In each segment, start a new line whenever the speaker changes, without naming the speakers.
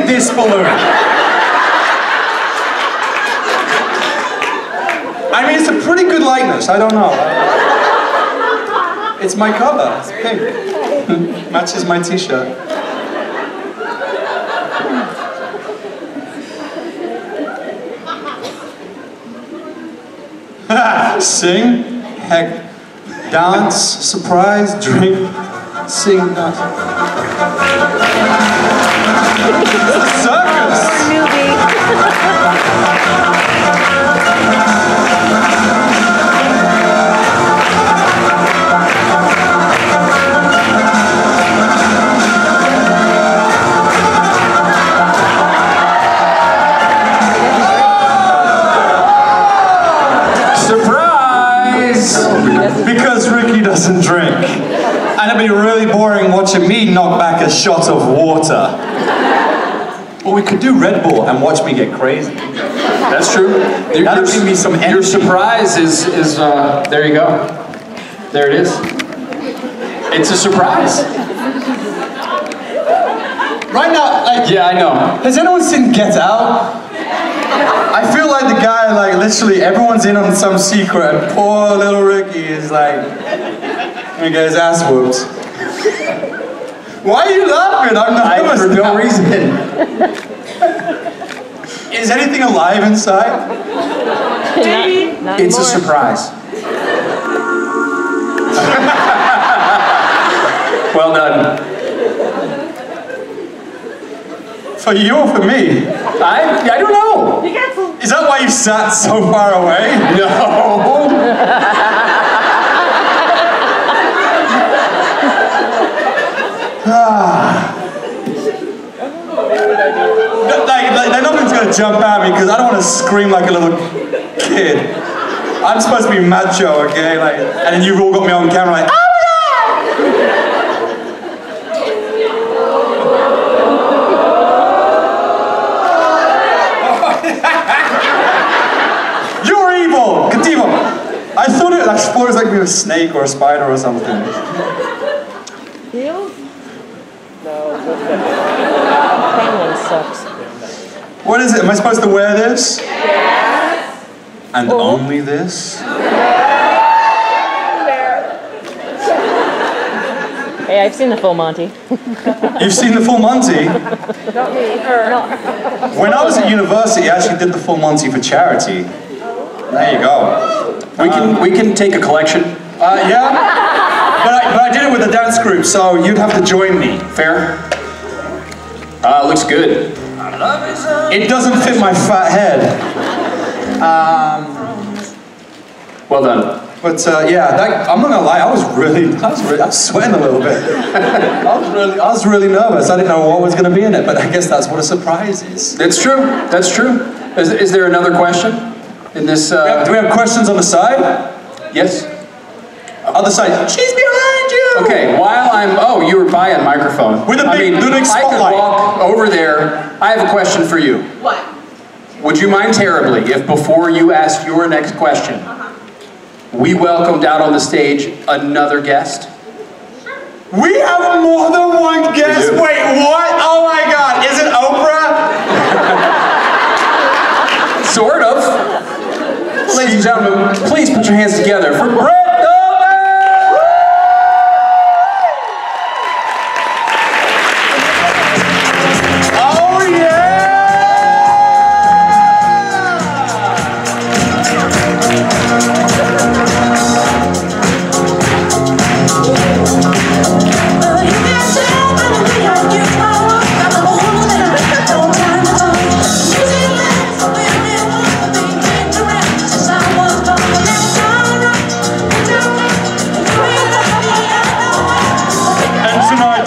this balloon? I mean, it's a pretty good likeness, I don't know. It's my cover, it's pink. Matches my t-shirt. Sing, heck, dance, surprise, drink, sing, dance. Circus! Because Ricky doesn't drink. And it'd be really boring watching me knock back a shot of water. Or we could do Red Bull and watch me get crazy.
That's true.
That'd give me some energy.
Your surprise is there you go. There it is. It's a surprise.
Right now, like...
Yeah, I know.
Has anyone seen Get Out? I feel like the guy, like, literally everyone's in on some secret, and poor little Ricky is like, gonna get his ass whooped. Why are you laughing? I'm nervous
for no reason.
Is anything alive inside?
Not
It's a
more.
surprise. Well done.
For you or for me?
I don't know.
Is that why you sat so far away?
No.
Like nothing's gonna jump at me because I don't want to scream like a little kid. I'm supposed to be macho, okay? Like, and then you've all got me on camera like, oh my God! You're evil! Kativo! I thought it was like we were a snake or a spider or something.
Heels? No. Penguin sucks.
What is it? Am I supposed to wear this? Yes. And only this?
Hey, I've seen the full Monty.
You've seen the full Monty?
Not me, her. No.
When I was at university, I actually did the full Monty for charity. There you go.
We can take a collection.
Yeah? But I did it with a dance group, so you'd have to join me.
Fair? Looks good.
It doesn't fit my fat head.
Well done.
But yeah, I'm not gonna lie, I was sweating a little bit. I was really nervous. I didn't know what was gonna be in it, but I guess that's what a surprise is.
That's true. That's true. Is there another question in this?
Do we have questions on the side?
Yes.
Other side. She's behind you.
Okay. While you were by a microphone.
With a big spotlight.
I could walk over there. I have a question for you.
What?
Would you mind terribly if before you asked your next question, we welcomed out on the stage another guest?
We have more than one guest? Wait, what? Oh my God, is it Oprah?
Sort of. Ladies and gentlemen, please put your hands together for Brett.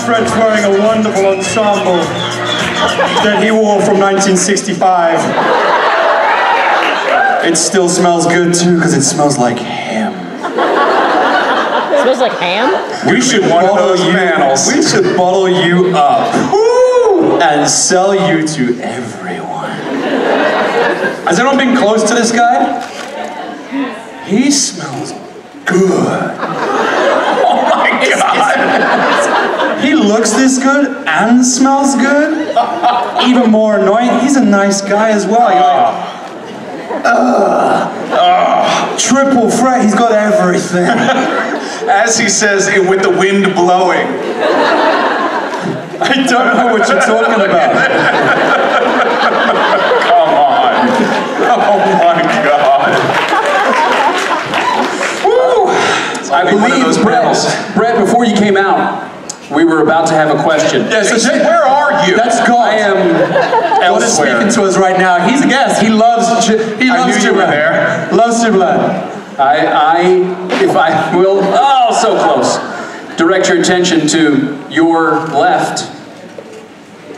Fred's wearing a wonderful ensemble that he wore from 1965. It still smells good too, because it smells like ham.
It smells like ham?
We should bottle you up and sell you to everyone. Has anyone been close to this guy? He smells good. Oh my God. He looks this good and smells good? even more annoying, he's a nice guy as well. You're like, triple threat, he's got everything.
As he says it with the wind blowing.
I don't know what you're talking about.
Come on. Oh my God. Woo!
I believe, Brett, before you came out, we were about to have a question.
Yeah, so
where are you?
That's God.
I am
God is
elsewhere.
speaking to us right now. He's a guest. He loves JIBLand. Loves JIBLand.
If I will, oh, so close. Direct your attention to your left.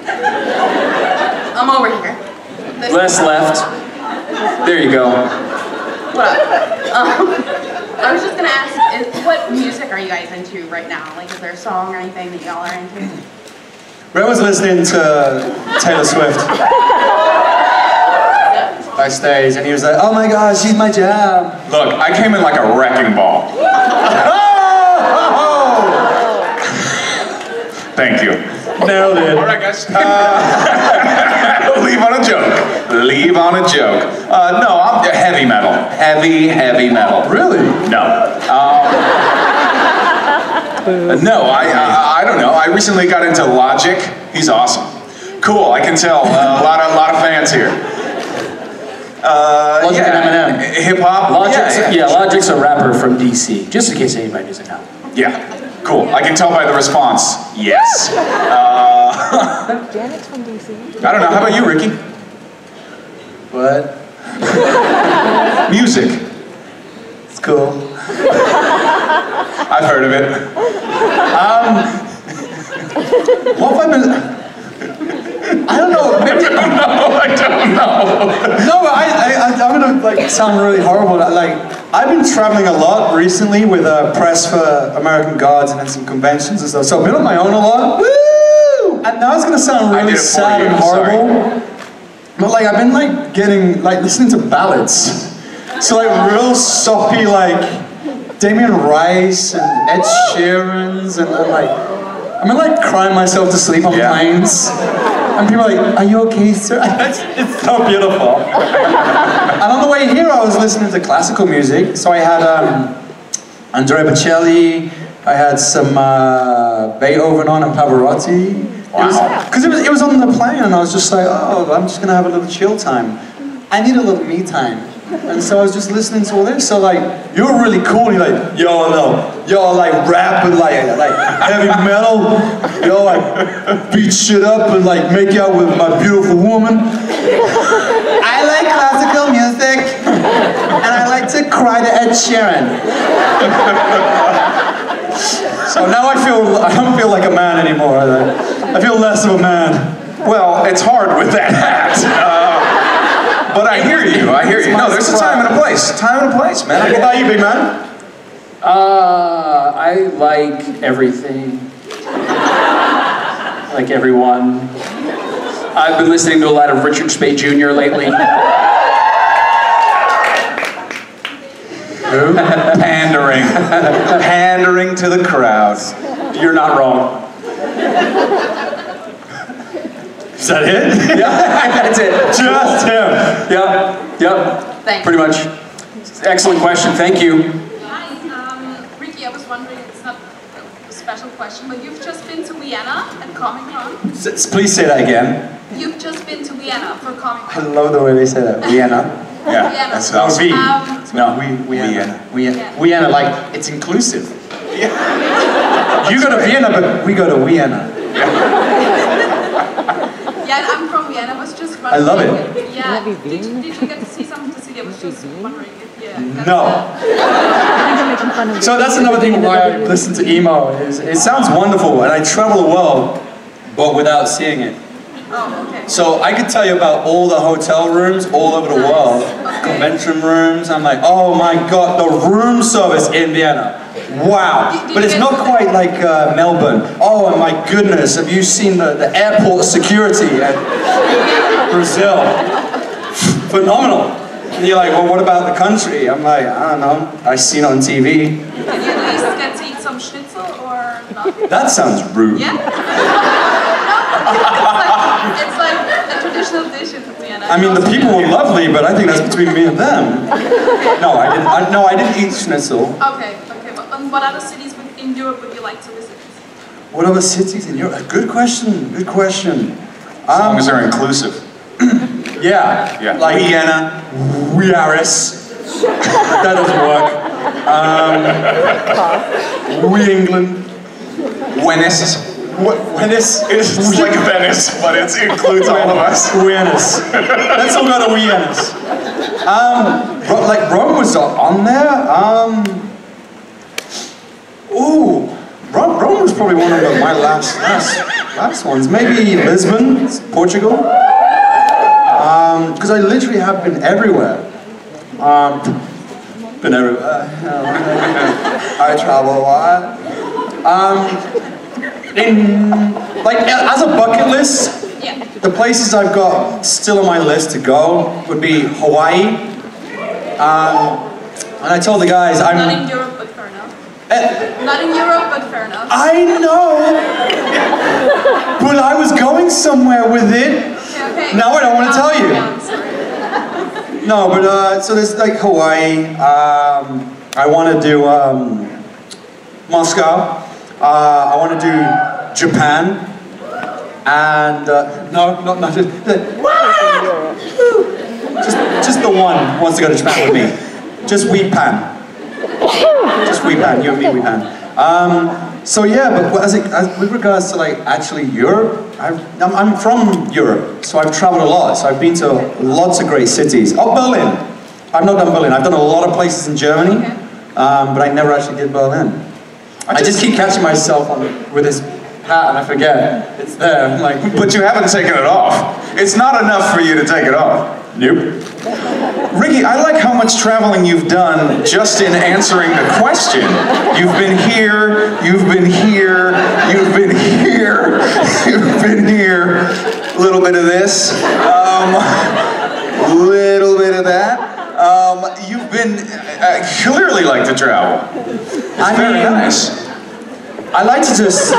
I'm over here.
Less left. There you go.
What up? I was just gonna ask, what music are you guys into right now? Like, is there a song or anything that y'all are into?
Brett was listening to Taylor Swift backstage, and he was like, "Oh my gosh, she's my jam."
Look, I came in like a wrecking ball. Thank you.
Nailed it.
All right, guys. Leave on a joke. Leave on a joke. No, I'm heavy metal. Heavy metal.
Really?
No. No, I don't know. I recently got into Logic. He's awesome. Cool, I can tell. A lot of fans here.
Logic and Eminem.
Hip hop.
Logic's a rapper from DC. Just in case anybody doesn't know.
Yeah. Cool. I can tell by the response. Yes.
Janet's from DC.
I don't know. How about you, Ricky?
What?
Music.
It's cool.
I've heard of it.
What have I been... I don't know. Maybe...
I don't know.
No, I'm gonna like sound really horrible. Like, I've been traveling a lot recently with press for American Gods and then some conventions and stuff. So I've been on my own a lot. Woo! And now it's gonna sound really sad and horrible. But like, I've been like listening to ballads. So like real soppy, like Damien Rice and Ed Sheeran's, and I'm like crying myself to sleep on planes. And people are like, "Are you okay, sir?" It's so beautiful. And on the way here, I was listening to classical music. So I had Andrea Bocelli, I had some Beethoven on and Pavarotti.
Wow.
Because it was on the plane, and I was just like, oh, I'm just gonna have a little chill time. I need a little me time. And so I was just listening to all this. So like, you're really cool. You're like, yo, like rap and like heavy metal. Yo, like beat shit up and like make out with my beautiful woman. I like classical music, and I like to cry to Ed Sheeran. So now I don't feel like a man anymore. I feel less of a man.
Well, it's hard with that hat. But I hear you. No, there's a time and a place. Time and a place, man.
What about you, big man?
I like everything. Like everyone. I've been listening to a lot of Richard Spade Jr. lately.
Pandering. Pandering to the crowd.
You're not wrong.
Is that it?
Yeah, that's it.
Just him.
Yep.
Thanks.
Pretty much. Excellent question. Thank you.
Hi, Ricky, I was wondering, it's not a special question, but you've just been to Vienna at Comic-Con.
Please say that again.
You've just been to Vienna for
I
Comic-Con.
love the way they say that. Vienna.
Yeah,
Vienna.
that's awesome.
No, Vienna, like, it's inclusive. You go to Vienna, but we go to Vienna.
Yeah, I'm from Vienna. I was just
I
wondering.
love it.
Yeah.
Love you,
Did you get to see something to see? I was just wondering if you got
No.
Making fun of
So that's another thing why I listen to emo. It sounds wonderful, and I travel the world, but without seeing it.
Oh, okay.
So I could tell you about all the hotel rooms all over the world, convention rooms. I'm like, oh my god, the room service in Vienna. Wow. But it's not quite like Melbourne. Oh, and my goodness, have you seen the airport security at Brazil? Phenomenal. And you're like, well, what about the country? I'm like, I don't know. I seen it on TV.
Did you at least get to eat some schnitzel or not?
That sounds rude.
Yeah? It's like a traditional dish in Vienna.
I mean, the people were lovely, but I think that's between me and them. No, I didn't eat schnitzel.
Okay. But what other cities in Europe would you like to visit?
What other cities in Europe? Good question.
As long as they're inclusive.
Yeah. Like
Vienna.
Paris. That doesn't work. England.
Venice.
Venice?
It's like Venice, but it includes all of us.
Venice. Let's all go to Venice. Like Rome was on there. Rome was probably one of my last ones. Maybe Lisbon, Portugal. Because I literally have been everywhere. Been everywhere. I travel a lot. As a bucket list, the places I've got still on my list to go would be Hawaii. And I told the guys
Not in Europe, but fair enough. Not in Europe, but fair enough.
I know, but I was going somewhere with it.
Okay.
Now I don't want to tell you.
Yeah, sorry.
No, but so there's like Hawaii. I want to do Moscow. I want to do Japan. And not just the one wants to go to Japan with me. Just Weepan. Just Weepan. You and me, Weepan. So yeah, but with regards to like actually Europe, I'm from Europe, so I've traveled a lot. So I've been to lots of great cities. Oh, Berlin. I've not done Berlin. I've done a lot of places in Germany, but I never actually did Berlin. I just keep catching myself with this hat and I forget it's there. I'm like,
But you haven't taken it off. It's not enough for you to take it off.
nope.
Ricky, I like how much traveling you've done just in answering the question. You've been here, you've been here, you've been here, you've been here. A little bit of this, little bit of that. You've been clearly like to travel. It's very nice.
I like to just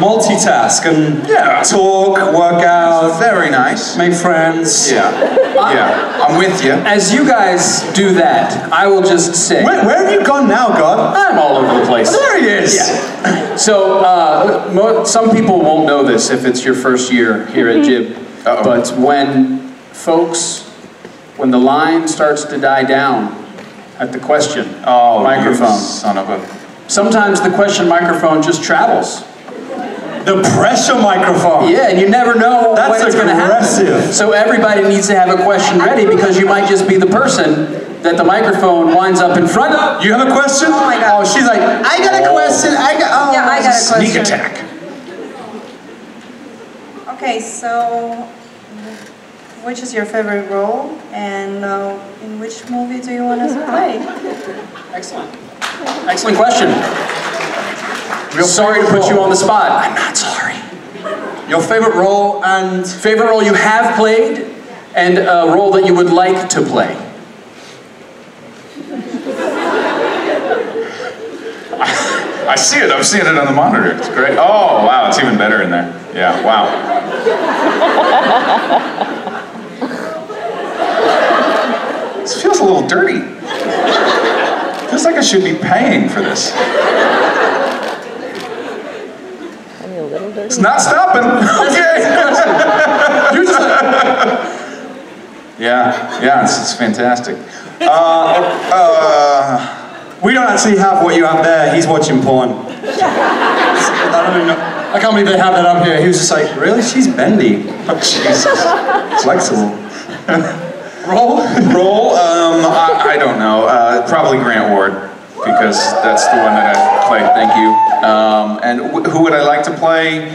multitask and talk, work out,
Very nice.
make friends.
Yeah, I'm with you.
As you guys do that, I will just say...
Where have you gone now, God?
I'm all over the place.
There he is!
Yeah. So, some people won't know this if it's your first year here at JIB, but when the line starts to die down at the question microphone,
son of a...
sometimes the question microphone just travels.
The pressure microphone.
Yeah, and you never know when it's going to happen.
aggressive.
So everybody needs to have a question ready because you might just be the person that the microphone winds up in front of.
You have a question?
Oh my God.
Oh, she's like, I got a question.
Yeah, I got a
Sneak
question.
attack.
Okay, so which is your favorite role, and in which movie do you want us to play?
Excellent. Excellent question. Sorry to put you on the spot. I'm not sorry.
Your favorite role and...
Favorite role you have played, and a role that you would like to play.
I see it. I'm seeing it on the monitor. It's great. Oh, wow. It's even better in there. Yeah, wow. This feels a little dirty. Feels like I should be paying for this. It's not stopping. Okay. Yeah, it's fantastic.
We don't actually have what you have there. He's watching porn. I don't even know. I can't believe they have that up here. He was just like, really? She's bendy.
Oh, Jesus.
Flexible.
Roll? I don't know. Probably Grant Ward, because that's the one that I played. Thank you. And who would I like to play?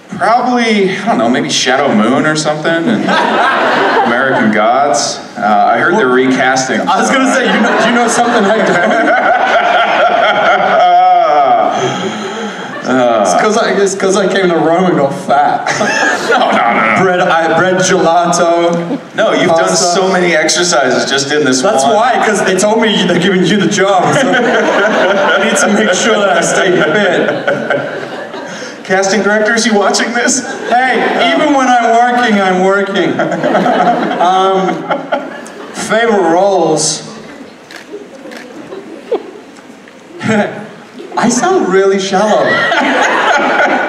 Probably, I don't know, maybe Shadow Moon or something, and American Gods. I heard they're recasting.
I was gonna say, do you know something like that? It's because I came to Rome and got fat.
No.
Bread gelato.
No, you've done so many exercises just in this
That's
one.
why, because they told me they're giving you the job. So I need to make sure that I stay fit.
Casting directors, you watching this?
Hey, even when I'm working. Favorite roles. I sound really shallow.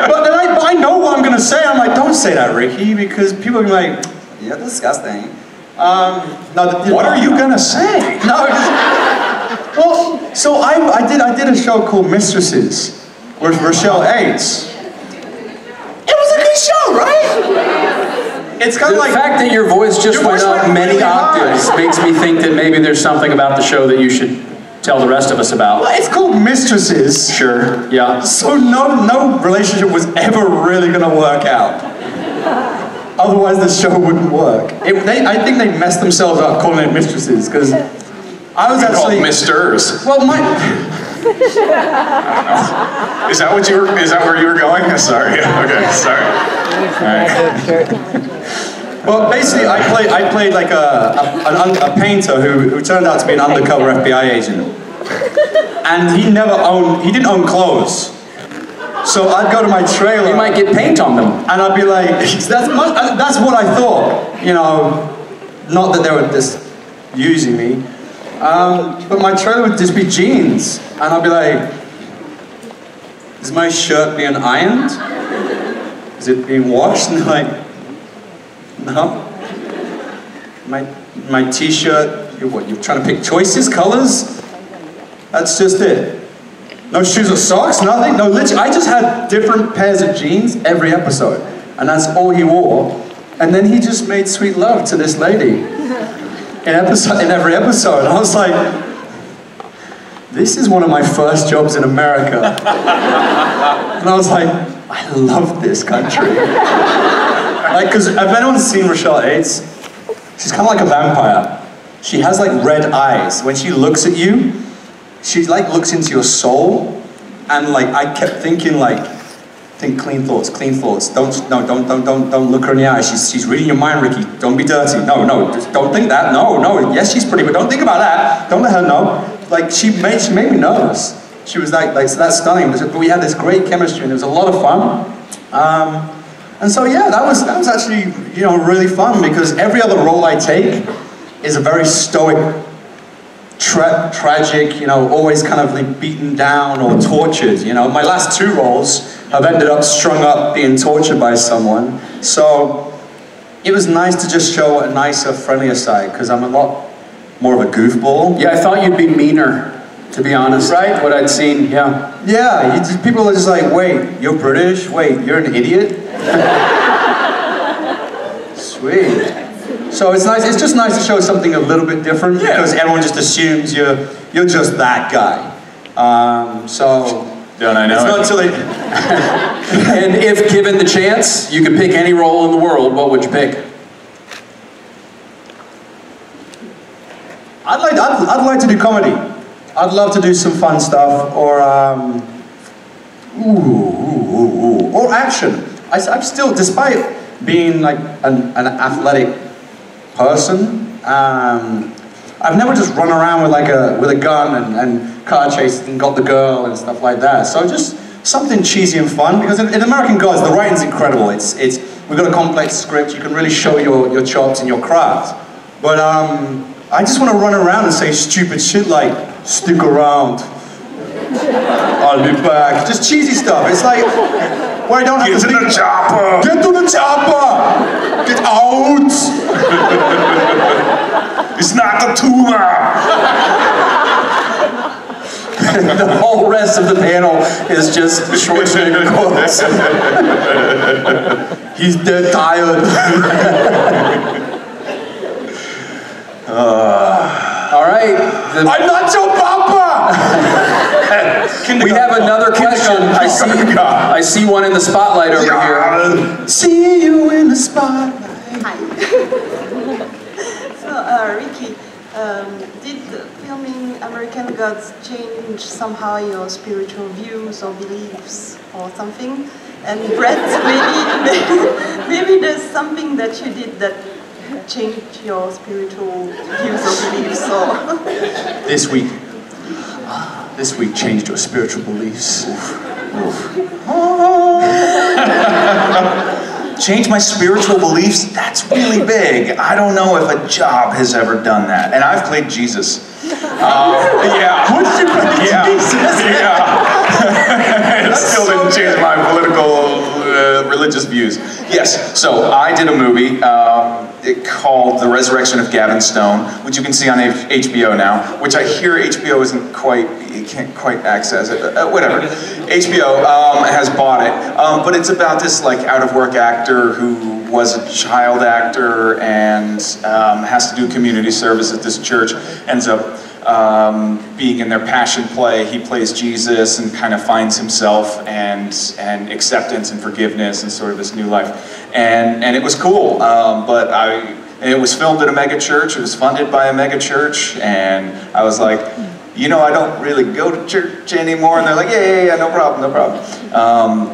but I know what I'm gonna say. I'm like, don't say that, Ricky, because people are gonna be like, you're disgusting.
What are you gonna say?
No, well, so I did a show called Mistresses with Rochelle Aids. It was a good show, right? It's kind
The
of like
fact that your voice just went up many
really
octaves makes me think that maybe there's something about the show that you should tell the rest of us about.
well, it's called Mistresses.
Sure, yeah.
So no relationship was ever really gonna work out. Otherwise, the show wouldn't work. I think they messed themselves up calling it Mistresses because I was actually
Called Misters.
well, my.
Is that where you were going? Sorry. Okay. Sorry.
Well, basically, I played like a painter who turned out to be an undercover FBI agent, and he didn't own clothes. So I'd go to my trailer.
You might get paint on them.
And I'd be like, that's what I thought, you know, not that they were just using me. But my trailer would just be jeans. And I'd be like, is my shirt being ironed? Is it being washed? And they're like, no. My t-shirt, you're trying to pick choices, colors? That's just it. No shoes or socks, nothing. No, literally, I just had different pairs of jeans every episode. And that's all he wore. And then he just made sweet love to this lady in every episode. And I was like, this is one of my first jobs in America. And I was like, I love this country. Like, because if anyone's seen Rochelle Aids, she's kind of like a vampire. She has like red eyes. When she looks at you, she like looks into your soul, and like I kept thinking like, think clean thoughts. Don't look her in the eye. She's reading your mind, Ricky. Don't be dirty. No, just don't think that. No. Yes, she's pretty, but don't think about that. Don't let her know. Like she made me nervous. She was like so that's stunning. But we had this great chemistry, and it was a lot of fun. And so yeah, that was actually really fun because every other role I take is a very stoic. Tragic, always kind of like beaten down or tortured, My last two roles have ended up strung up being tortured by someone. So it was nice to just show a nicer, friendlier side because I'm a lot more of a goofball.
Yeah, I thought you'd be meaner, to be honest.
Right?
What I'd seen, yeah.
Yeah, people are just like, wait, you're British? Wait, you're an idiot? Sweet. So it's nice. It's just nice to show something a little bit different because everyone just assumes you're just that guy. So
Don't I know
it's
it?
not until they.
And if given the chance, you could pick any role in the world, what would you pick?
I'd like to do comedy. I'd love to do some fun stuff or or action. I'm still, despite being like an athletic person, I've never just run around with a gun and car chased and got the girl and stuff like that. So just something cheesy and fun because in American Gods the writing's incredible. We've got a complex script. You can really show your chops and your craft. But I just want to run around and say stupid shit like stick around. I'll be back. Just cheesy stuff. It's like where I don't have
Get to the chopper!
Get to the chopper! Get out!
It's not the tumor!
The whole rest of the panel is just Schwarzenegger quotes.
He's dead tired.
All right.
I'm not your papa!
We have another question. I see one in the spotlight over here.
See you in the spotlight.
Hi.
So, Ricky, did filming American Gods change somehow your spiritual views or beliefs or something? And Brett, maybe there's something that you did that changed your spiritual views or beliefs or...
This week changed your spiritual beliefs.
Change my spiritual beliefs? That's really big. I don't know if a job has ever done that. And I've played Jesus. Yeah.
What did you play Jesus?
Yeah. It still didn't change my political, religious views. Yes, so I did a movie called The Resurrection of Gavin Stone, which you can see on HBO now, which I hear HBO isn't quite, you can't quite access it, whatever. HBO has bought it, but it's about this like out-of-work actor who was a child actor and has to do community service at this church, ends up being in their passion play. He plays Jesus and kind of finds himself and acceptance and forgiveness and sort of this new life. And it was cool, but it was filmed at a mega church. It was funded by a mega church, and I was like, you know, I don't really go to church anymore. And they're like, yeah, no problem, no problem.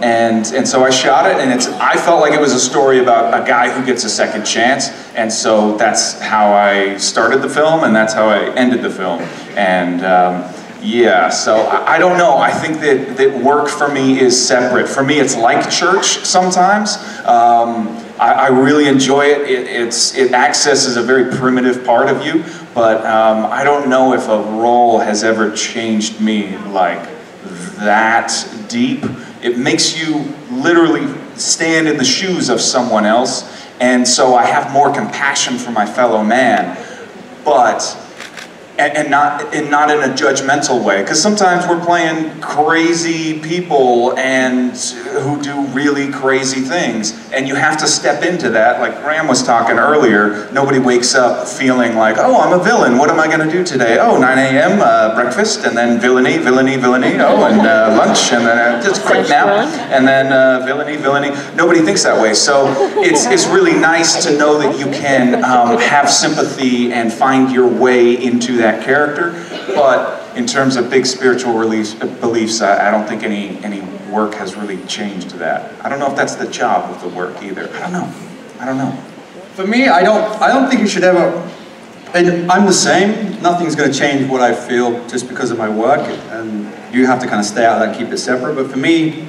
And so I shot it, and I felt like it was a story about a guy who gets a second chance. And so that's how I started the film, and that's how I ended the film. And yeah, so I don't know. I think that work for me is separate. For me, it's like church sometimes. I really enjoy it. It accesses a very primitive part of you, but I don't know if a role has ever changed me like that deep. It makes you literally stand in the shoes of someone else, and so I have more compassion for my fellow man, but and not in a judgmental way, because sometimes we're playing crazy people and who do really crazy things, and you have to step into that. Like Graham was talking earlier, nobody wakes up feeling like, oh, I'm a villain, what am I going to do today? Oh, 9 a.m. Breakfast, and then villainy, oh, and lunch, and then just a quick nap, and then villainy. Nobody thinks that way, so it's really nice to know that you can have sympathy and find your way into that character. But in terms of big spiritual beliefs, I don't think any work has really changed that. I don't know if that's the job of the work either. I don't know.
For me, I don't think you should ever, and I'm the same. Nothing's going to change what I feel just because of my work, and you have to kind of stay out of that and keep it separate. But for me,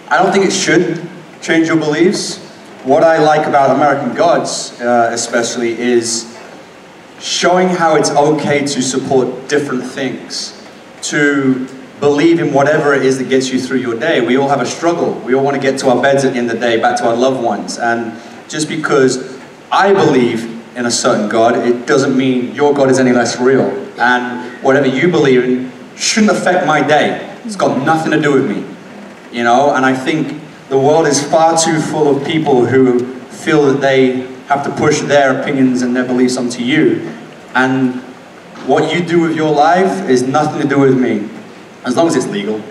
I don't think it should change your beliefs. What I like about American Gods, especially, is showing how it's okay to support different things, to believe in whatever it is that gets you through your day. We all have a struggle. We all want to get to our beds at the end of the day, back to our loved ones. And just because I believe in a certain God, it doesn't mean your God is any less real. And whatever you believe in shouldn't affect my day. It's got nothing to do with me, you know? And I think the world is far too full of people who feel that they have to push their opinions and their beliefs onto you. And what you do with your life is nothing to do with me. As long as it's legal.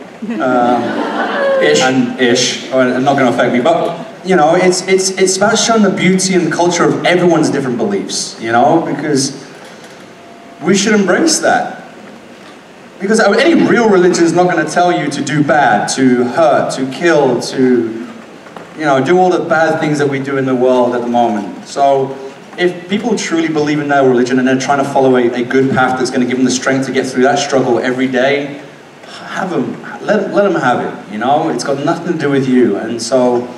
Ish. And not going to affect me. But, you know, it's about showing the beauty and the culture of everyone's different beliefs, you know, because we should embrace that. Because any real religion is not going to tell you to do bad, to hurt, to kill, to, you know, do all the bad things that we do in the world at the moment. So if people truly believe in their religion and they're trying to follow a good path that's going to give them the strength to get through that struggle every day, have them, let them have it, you know? It's got nothing to do with you. And so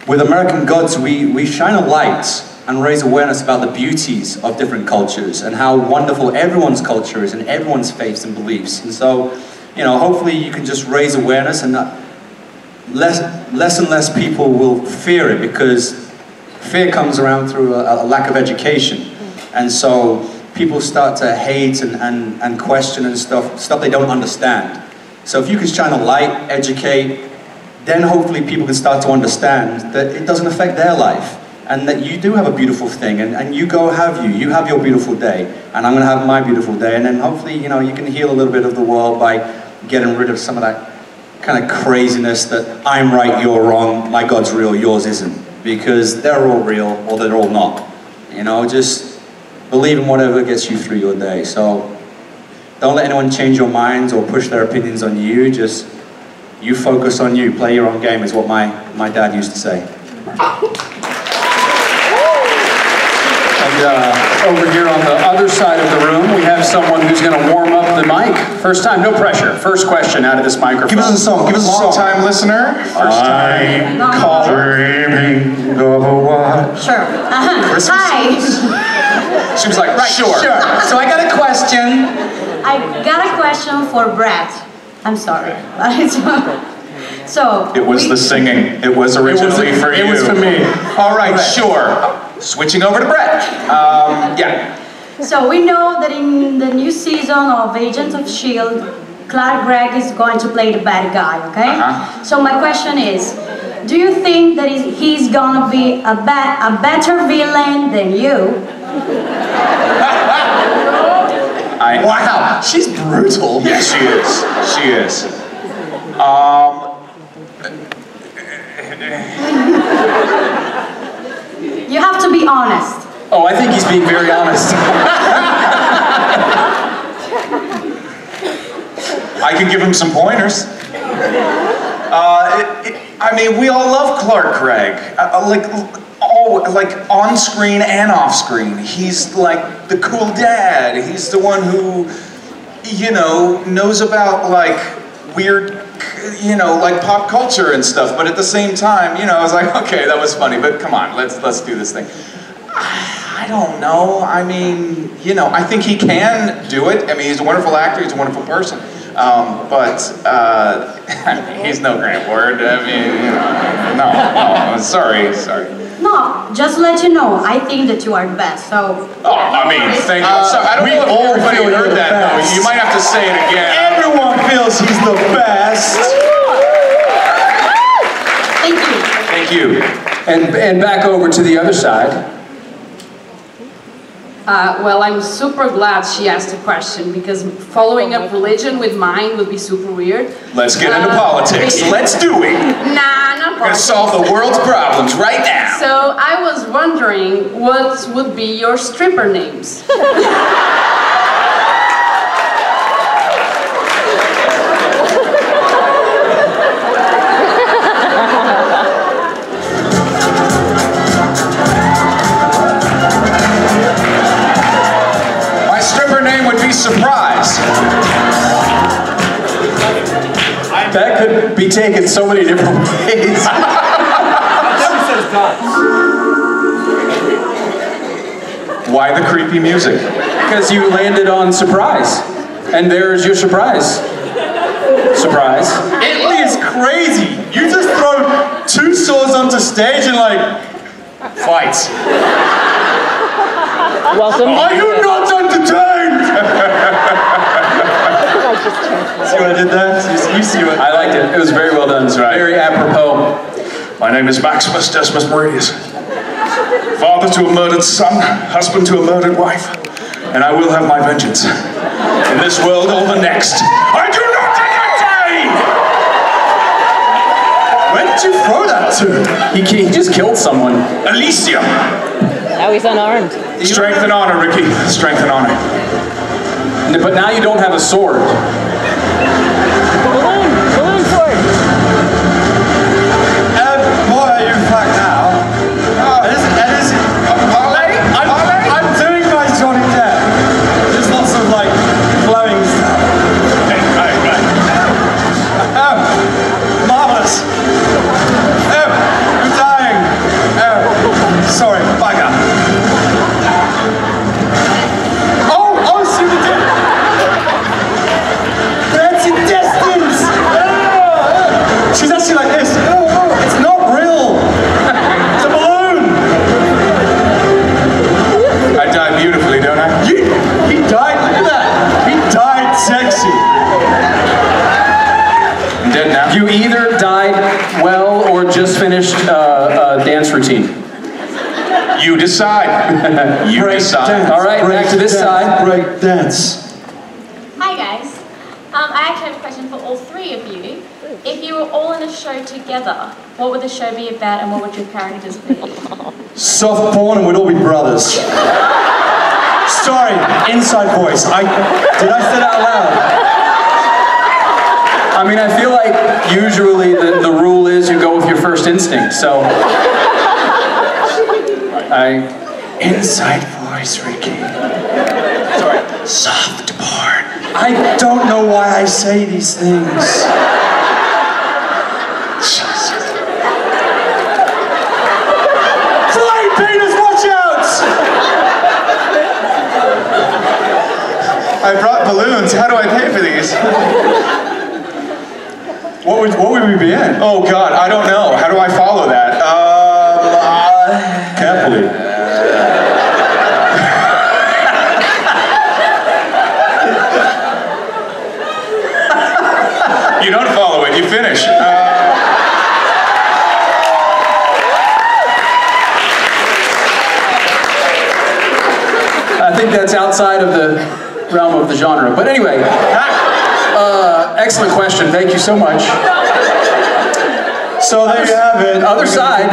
with American Gods, we shine a light and raise awareness about the beauties of different cultures and how wonderful everyone's culture is and everyone's faiths and beliefs. And so, you know, hopefully you can just raise awareness, and less and less people will fear it, because fear comes around through a lack of education. And so people start to hate and question and stuff they don't understand. So if you can shine a light, educate, then hopefully people can start to understand that it doesn't affect their life, and that you do have a beautiful thing, and you go you have your beautiful day, and I'm going to have my beautiful day, and then hopefully, you know, you can heal a little bit of the world by getting rid of some of that kind of craziness that I'm right, you're wrong, my God's real, yours isn't, because they're all real or they're all not. You know, just believe in whatever gets you through your day. So don't let anyone change your minds or push their opinions on you. Just you focus on you, play your own game, is what my dad used to say. And
over here on the other side of the room, we have someone who's going to warm up the mic. First time, no pressure. First question out of this microphone.
Give us a song. Give us a song.
Long-time listener. First time. Dreaming of a what?
Sure. Hi.
She was like, right, sure.
So I got a question.
I got a question for Brett. I'm sorry. So
It was the singing. It was originally for you.
It was for me.
All right, sure. Switching over to Brett. Yeah.
So we know that in the new season of Agents of S.H.I.E.L.D., Clark Gregg is going to play the bad guy, okay? So my question is, do you think that he's gonna be a better villain than you?
Wow, she's brutal.
Yeah, she is. She is.
You have to be honest.
Oh, I think he's being very honest.
I can give him some pointers. I mean, we all love Clark Gregg. Like on screen and off screen. He's like the cool dad. He's the one who, you know, knows about like weird, you know, like pop culture and stuff. But at the same time, you know, I was like, okay, that was funny, but come on, let's do this thing. I don't know. I mean, you know, I think he can do it. I mean, he's a wonderful actor. He's a wonderful person. But he's no Grant Ward. I mean, you know, no, sorry.
No, just let you know, I think that you are the best, so...
Oh, I mean, thank you. So, I don't know if everybody heard that, though. You might have to say it again.
Everyone feels he's the best.
Thank you.
Thank you.
And back over to the other side.
Well, I'm super glad she asked the question because following up religion with mine would be super weird.
Let's get into politics. Let's do it.
Nah, not
We're gonna solve the world's problems right now.
So I was wondering what would be your stripper names?
Surprise.
That could be taken so many different ways.
Why the creepy music?
Because you landed on surprise. And there's your surprise. Surprise.
Italy is crazy. You just throw two swords onto stage and like, fights.
Welcome.
Are you not entertained? See what I did there? You see what?
I liked it. It was very well done.
right.
Very apropos.
My name is Maximus Decimus Meridius. Father to a murdered son, husband to a murdered wife, and I will have my vengeance. In this world or the next. I do not entertain!
Where did you throw that to?
He just killed someone.
Elysium!
Now he's unarmed.
Strength and honor, Ricky. Strength and honor.
But now you don't have a sword.
Balloon sword.
Boy, are you fucked now. I'm doing my Johnny Depp. There's lots of like flowing stuff.
Right.
Marvelous. I'm dying. Sorry, bugger. Oh, see the dip. That's intestines. She's actually like this. It's not real. It's a balloon.
I die beautifully, don't I?
He died. Look at that. He died sexy.
I'm dead now.
You either died well or just finished a dance routine.
You decide. You decide.
Dance.
All right, back to this side.
Break dance.
Hi guys. I actually have a question for all three of you. If you were all in a show together, what would the show be about and what would your characters be?
Soft porn and we'd all be brothers. Sorry, inside voice. Did I say that out loud?
I mean, I feel like usually the rule is you go with your first instinct, so...
Inside voice, Ricky.
Sorry. Soft porn.
I don't know why I say these things. Flying painters, watch out!
I brought balloons. How do I pay for these?
What would we be in?
Oh God, I don't know. How do I follow that?
Carefully.
You don't follow it, you finish.
I think that's outside of the realm of the genre. But anyway, excellent question. Thank you so much.
So there you have it.
Other side.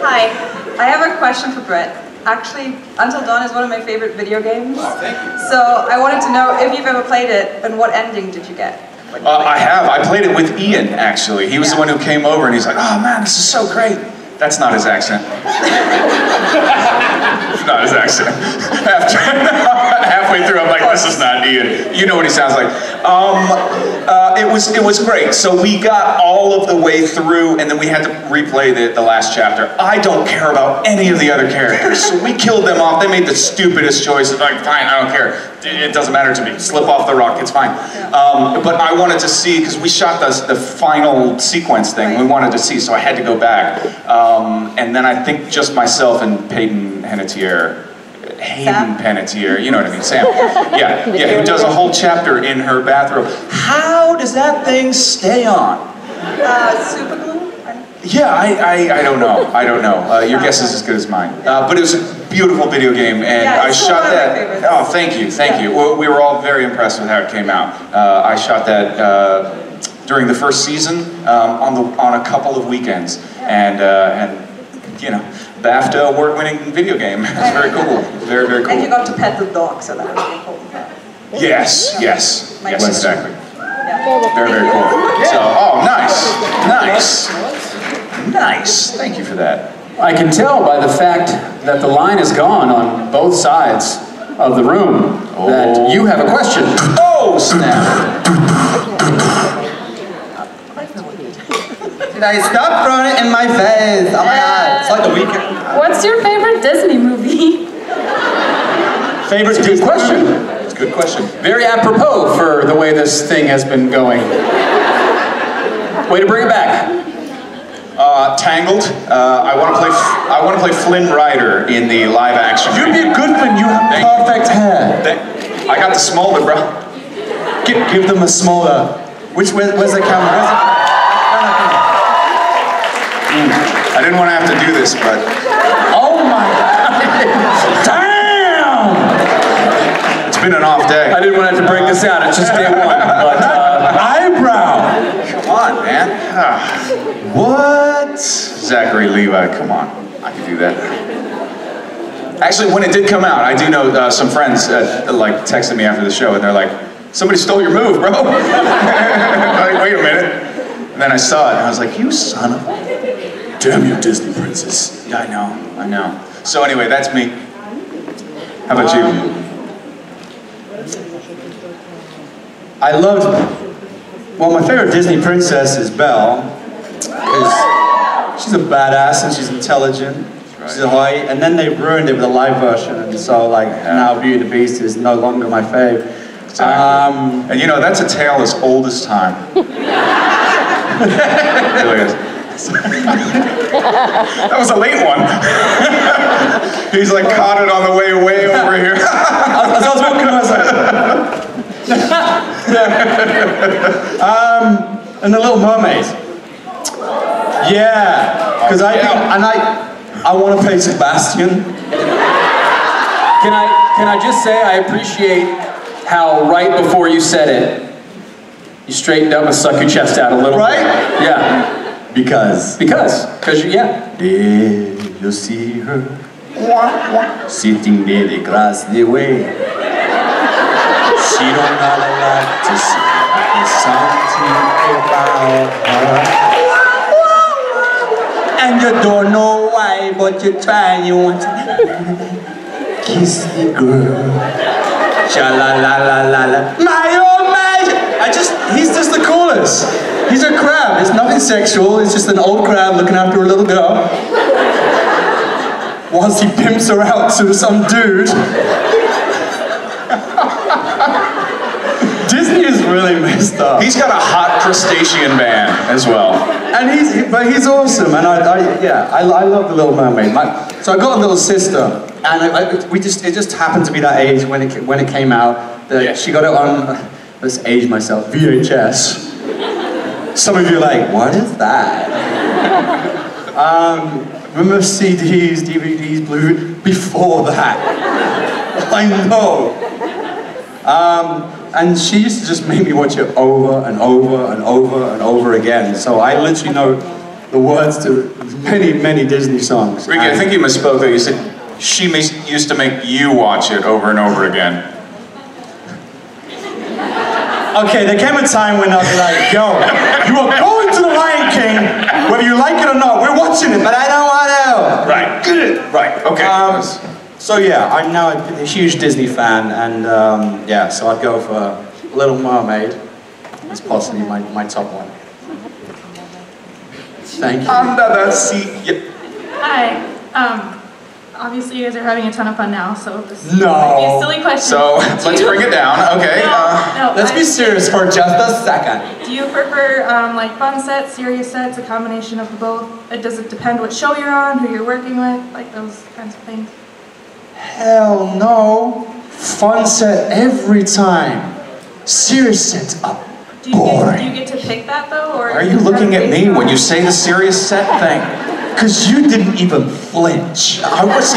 Hi, I have a question for Brett. Actually, Until Dawn is one of my favorite video games.
Oh, thank you.
So I wanted to know if you've ever played it and what ending did you get?
I have. I played it with Ian, actually. He was the one who came over and he's like, oh man, this is so great. That's not his accent. It's not his accent. Halfway through, I'm like, this is not Ian. You know what he sounds like. It was great. So we got all of the way through, and then we had to replay the last chapter. I don't care about any of the other characters, so we killed them off. They made the stupidest choices. Like, fine, I don't care. It doesn't matter to me. Slip off the rock, it's fine. But I wanted to see, because we shot the final sequence thing. We wanted to see, so I had to go back. And then I think just myself and Hayden Panettiere, you know what I mean, Sam. Yeah, who does a whole chapter in her bathrobe. How does that thing stay on?
Super glue?
Yeah, I don't know. I don't know. Your guess is as good as mine. But it was a beautiful video game, and I shot that. Oh, thank you. We were all very impressed with how it came out. I shot that during the first season on a couple of weekends, and you know, BAFTA award-winning video game. It's very cool. Very, very cool.
And you got to pet the dog, so that was really cool.
Yes, exactly.
Yeah.
Very, very cool. So, oh, nice. Thank you for that.
I can tell by the fact that the line is gone on both sides of the room that you have a question.
Oh, snap.
Stop throwing it in my face. Oh my God, it's like the weekend.
What's your favorite Disney movie?
Favorite
It's a good question.
It's a good question.
Very apropos for the way this thing has been going. Way to bring it back.
Tangled. I want to play Flynn Rider in the live action.
You'd be a good one. You have perfect hair.
I got the smolder, bro.
Give them a smolder. Where's the camera?
I didn't want to have to do this, but...
Oh my God! Damn!
It's been an off day.
I didn't want to have to break this out. It's just day one. But,
eyebrow!
Come on, man.
What?
Zachary Levi, come on. I can do that. Actually, when it did come out, I do know some friends like texted me after the show, and they're like, somebody stole your move, bro. I'm like, wait a minute. And then I saw it, and I was like, you son of a... Damn you, Disney princess. Yeah, I know. So anyway, that's me. How about you?
I loved... Well, my favorite Disney princess is Belle. Because she's a badass and she's intelligent. She's Hawaii. And then they ruined it with a live version. And so, like, now Beauty and the Beast is no longer my fave.
Exactly. And you know, that's a tale as old as time. It really is. That was a late one. He's like caught it on the way over here.
As I was walking, I was like... and the Little Mermaid. Yeah, because I want to play Sebastian.
Can I just say I appreciate how right before you said it, you straightened up and stuck your chest out a little
right?
bit. Yeah.
Because
yeah.
Did you see her sitting near the grassy way? She don't have a lot to say. There's something about her. And you don't know why, but you try and you want to. kiss the girl. Sha la la la la la. My old mate! He's just the coolest. He's a crab. It's nothing sexual. It's just an old crab looking after a little girl. Whilst he pimps her out to some dude. Disney is really messed up.
He's got a hot crustacean band as well.
And he's awesome, and I love The Little Mermaid. So I got a little sister, and it just happened to be that age when it came out that she got it on. Let's age myself, VHS. Some of you are like, what is that? Remember CDs, DVDs, Blu-ray? Before that. I know. And she used to just make me watch it over and over and over and over again. So I literally know the words to many, many Disney songs.
Ricky, I think you misspoke there. You said she used to make you watch it over and over again.
Okay, there came a time when I was like, yo, you are going to the Lion King, whether you like it or not. We're watching it, but I don't want to.
Right, good. Right, okay.
So yeah, I'm now a huge Disney fan, and yeah, so I'd go for Little Mermaid. It's possibly my top one. Thank you.
Under the sea. Yep.
Hi. Obviously you guys are having a ton of fun now, so this
No.
might be a silly question.
So let's bring it down. Okay.
No,
Let's be serious for just a second.
Do you prefer like fun sets, serious sets, a combination of both? Does it depend what show you're on, who you're working with, like those kinds of things?
Hell no. Fun set every time. Serious sets are boring.
Do you get to pick that though, or
Why are you looking at me when you say the serious set thing?
Because you didn't even flinch. I was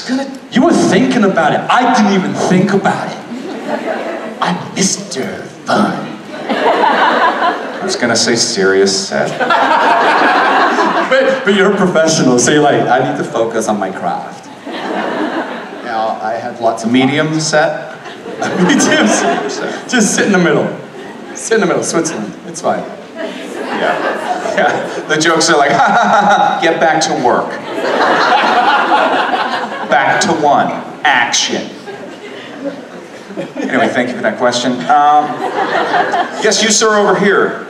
gonna. You were thinking about it. I didn't even think about it. I'm Mr. Fun.
I was gonna say serious set.
But you're a professional, so you're like, I need to focus on my craft. Now, I had lots of
Medium set?
medium set. Just sit in the middle. Sit in the middle, Switzerland. It's fine.
Yeah. The jokes are like, ha ha ha ha, get back to work. Back to one. Action. Anyway, thank you for that question. Yes, you sir over here.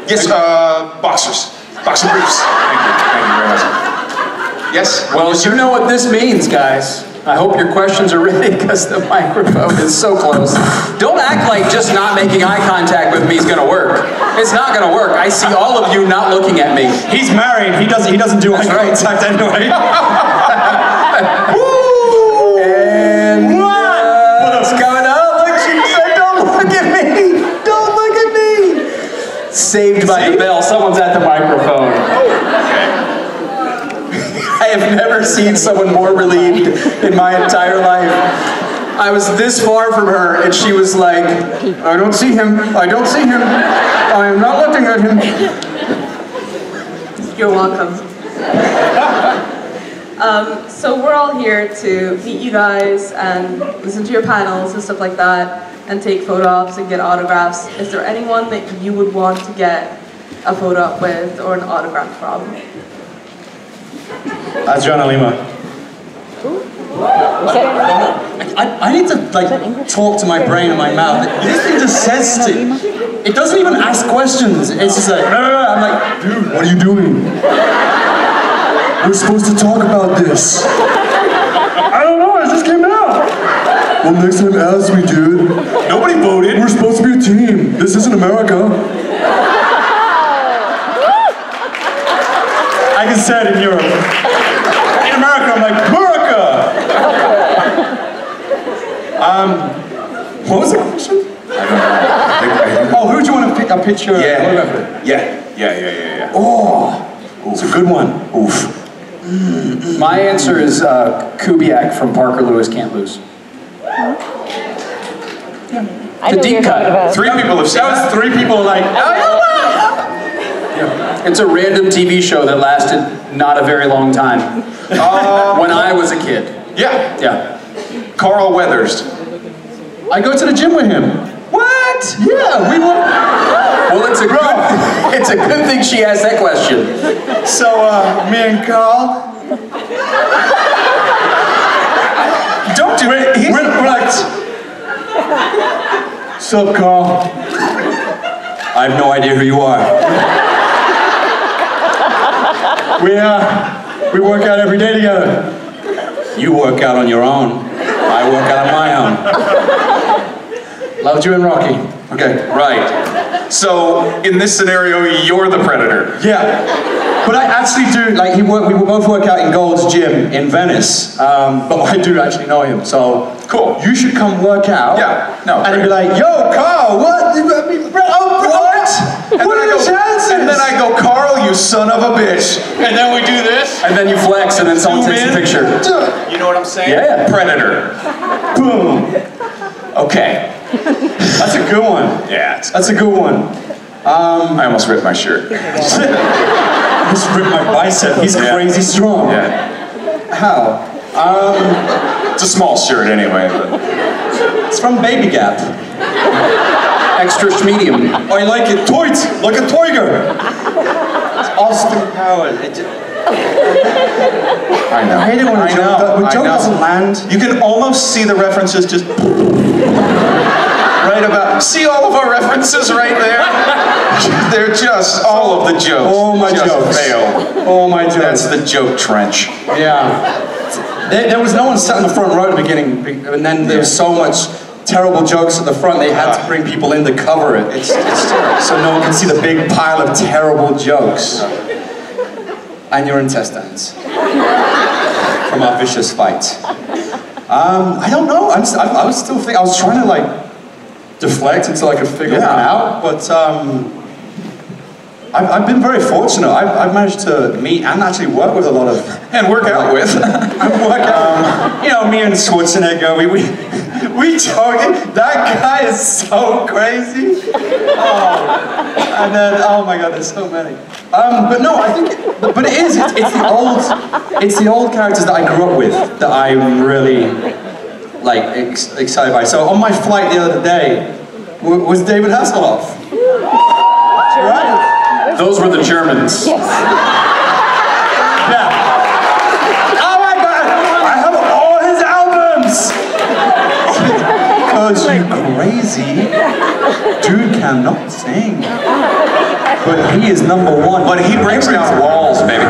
Yes, boxers. Boxer briefs. Thank you very much. Yes?
Well, you know what this means, guys. I hope your questions are ready because the microphone is so close. Don't act like just not making eye contact with me is going to work. It's not going to work. I see all of you not looking at me.
He's married. He doesn't do eye contact anyway. Woo!
And what's coming up? Look, she said, don't look at me. Don't look at me. Saved by the bell. Someone's at the microphone. I have never seen someone more relieved in my entire life. I was this far from her, and she was like, I don't see him. I don't see him. I am not looking at him.
You're welcome. So we're all here to meet you guys and listen to your panels and stuff like that, and take photo-ops and get autographs. Is there anyone that you would want to get a photo op with or an autograph from?
Adriana Lima. I need to like talk to my brain and my mouth. This thing just says it doesn't even ask questions. It's just like, I'm like, dude, what are you doing? We're supposed to talk about this. I don't know, it just came out. Well, next time ask me, dude. Nobody voted. We're supposed to be a team. This isn't America. I can say it in Europe. In America, I'm like, America! What was the question?
I don't know.
Oh, who do you want to pick a picture?
Yeah.
Oh, it's a good one. Oof.
My answer is Kubiak from Parker Lewis Can't Lose. The deep cut.
3 people have seen
that. Was 3 people like, oh,
It's a random TV show that lasted not a very long time. When I was a kid.
Yeah. Carl Weathers.
I go to the gym with him. What? Yeah, we were.
Well, it's a good. It's a good thing she asked that question.
So, me and Carl.
Don't do it.
We're like, sup, Carl? I have no idea who you are. We work out every day together. You work out on your own. I work out on my own. Loved you in Rocky.
Okay, right. So, in this scenario, you're the predator.
Yeah. But I actually do, like, we both work out in Gold's gym in Venice, but I do actually know him, so...
Cool.
You should come work out.
Yeah, no,
and he'd be like, yo, Carl, what? What? What are the chances?
And then I go, Carl, you son of a bitch.
And then we do this.
And then you flex, and then someone takes a picture.
You know what I'm saying?
Yeah.
Predator.
Boom.
Okay.
That's a good one.
Yeah.
That's a good one.
I almost ripped my shirt.
I just ripped my bicep. He's crazy strong.
Yeah.
How?
It's a small shirt anyway, but...
It's from Baby Gap.
Extra medium.
I like it tight, like a tiger. It's Austin Powers.
I know.
I hate it when a joke doesn't land.
You can almost see the references just... right about... See all of our references right there? They're just all of the jokes.
All my jokes.
Fail.
All my jokes.
That's the joke trench.
Yeah. There was no one sat in the front row at the beginning, and then there was so much terrible jokes at the front, they had to bring people in to cover it. It's terrible. So no one can see the big pile of terrible jokes. And your intestines. From our vicious fight. I don't know, I was still thinking, I was trying to like, deflect until I could figure one out, but I've been very fortunate. I've managed to meet and actually work with a lot of...
And work out with.
You know, me and Schwarzenegger, we joke. That guy is so crazy. Oh. And then, oh my God, there's so many. But no, I think, but it is, it's the old characters that I grew up with that I'm really, like, excited by. So on my flight the other day, was David Hasselhoff. Right?
Those were the Germans.
Yes. Yeah. Oh my God! I have all his albums! Because you crazy. Dude cannot sing. But he is #1.
But he breaks down walls, baby.